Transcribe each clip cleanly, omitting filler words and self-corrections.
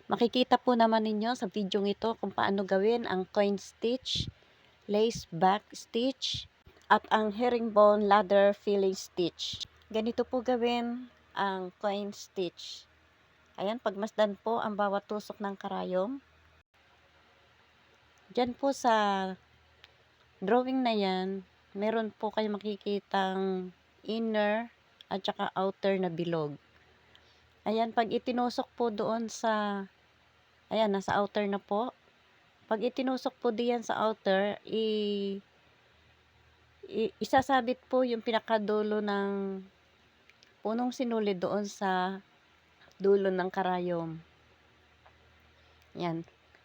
Makikita po naman ninyo sa video ito kung paano gawin ang coin stitch, lace back stitch, at ang herringbone ladder filling stitch. Ganito po gawin ang coin stitch. Ayan, pagmasdan po ang bawat tusok ng karayom. Diyan po sa drawing na yan, meron po kayo makikitang inner at saka outer na bilog. Ayan, pag itinusok po doon sa, ayan, nasa outer na po. Pag itinusok po diyan sa outer, isasabit po yung pinakadulo ng punong sinulid doon sa dulo ng karayom. Yan.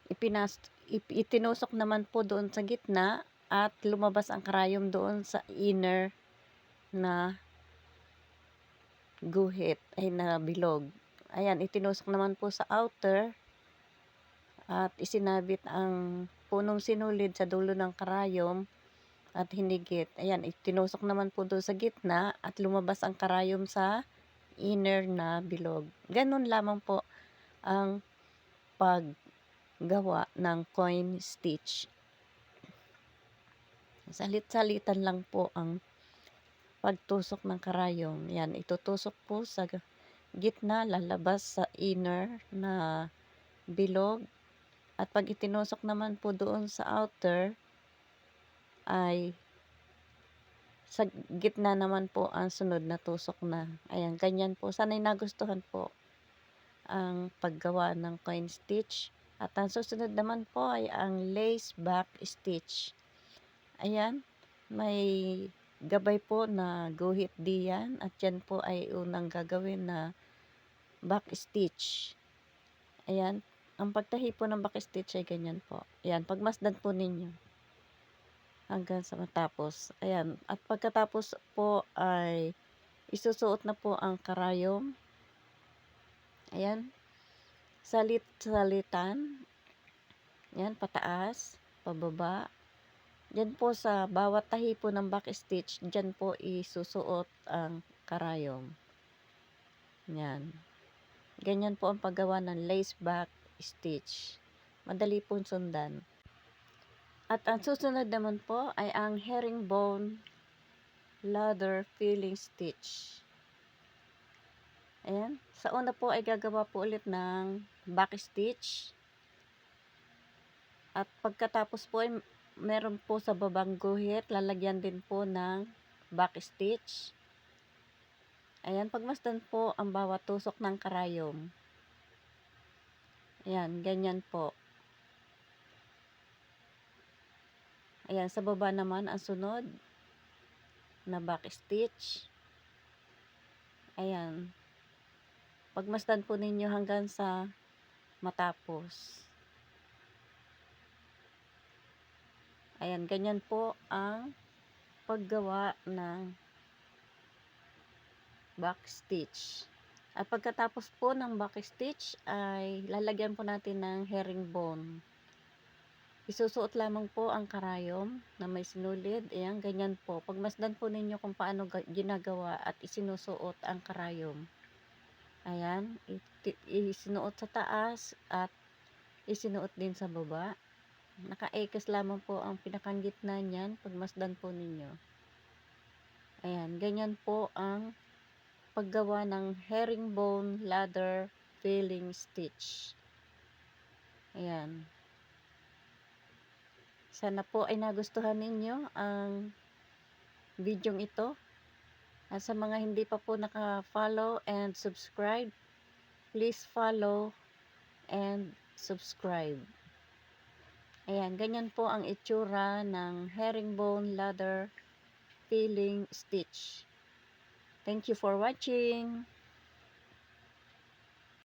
Itinusok naman po doon sa gitna at lumabas ang karayom doon sa inner na guhit, ay na bilog. Ayan, itinusok naman po sa outer at isinabit ang punong sinulid sa dulo ng karayom at hinigit. Ayan, itinusok naman po doon sa gitna at lumabas ang karayom sa inner na bilog. Ganun lamang po ang paggawa ng coin stitch. Salit-salitan lang po ang pagtusok ng karayom. Yan, itutusok po sa gitna, lalabas sa inner na bilog. At pag itinusok naman po doon sa outer, ay sa gitna naman po ang sunod na tusok na. Ayan, ganyan po. Sana'y nagustuhan po ang paggawa ng coin stitch. At ang susunod naman po ay ang lace back stitch. Ayan, may gabay po na guhit diyan at yan po ay unang gagawin na back stitch. Ayan, ang pagtahi po ng back stitch ay ganyan po. Ayan, pagmasdan po ninyo hanggang sa matapos. Ayan, at pagkatapos po ay isusuot na po ang karayom. Ayan, salit-salitan. Ayan, pataas, pababa. Diyan po sa bawat tahi po ng back stitch, diyan po isusuot ang karayom. Yan. Ganyan po ang paggawa ng lace back stitch. Madali pong sundan. At ang susunod naman po ay ang herringbone ladder filling stitch. Ayan. Sa una po ay gagawa po ulit ng back stitch. At pagkatapos po ay meron po sa babang guhit, lalagyan din po ng back stitch. Ayan, pagmasdan po ang bawat tusok ng karayom. Ayan, ganyan po. Ayan, sa baba naman ang sunod na back stitch. Ayan. Pagmasdan po ninyo hanggang sa matapos. Ayan, ganyan po ang paggawa ng back stitch. At pagkatapos po ng back stitch ay lalagyan po natin ng herringbone. Isusuot lamang po ang karayom na may sinulid. Ayan, ganyan po. Pagmasdan po ninyo kung paano ginagawa at isinusuot ang karayom. Ayan, isinuot sa taas at isinuot din sa baba. Naka-ekes lamang po ang pinakang gitna niyan. Pagmasdan po ninyo. Ayan, ganyan po ang paggawa ng herringbone ladder filling stitch. Ayan. Sana po ay nagustuhan ninyo ang video ito. At sa mga hindi pa po naka-follow and subscribe, please follow and subscribe. Ayan, ganyan po ang itsura ng herringbone ladder filling stitch. Thank you for watching.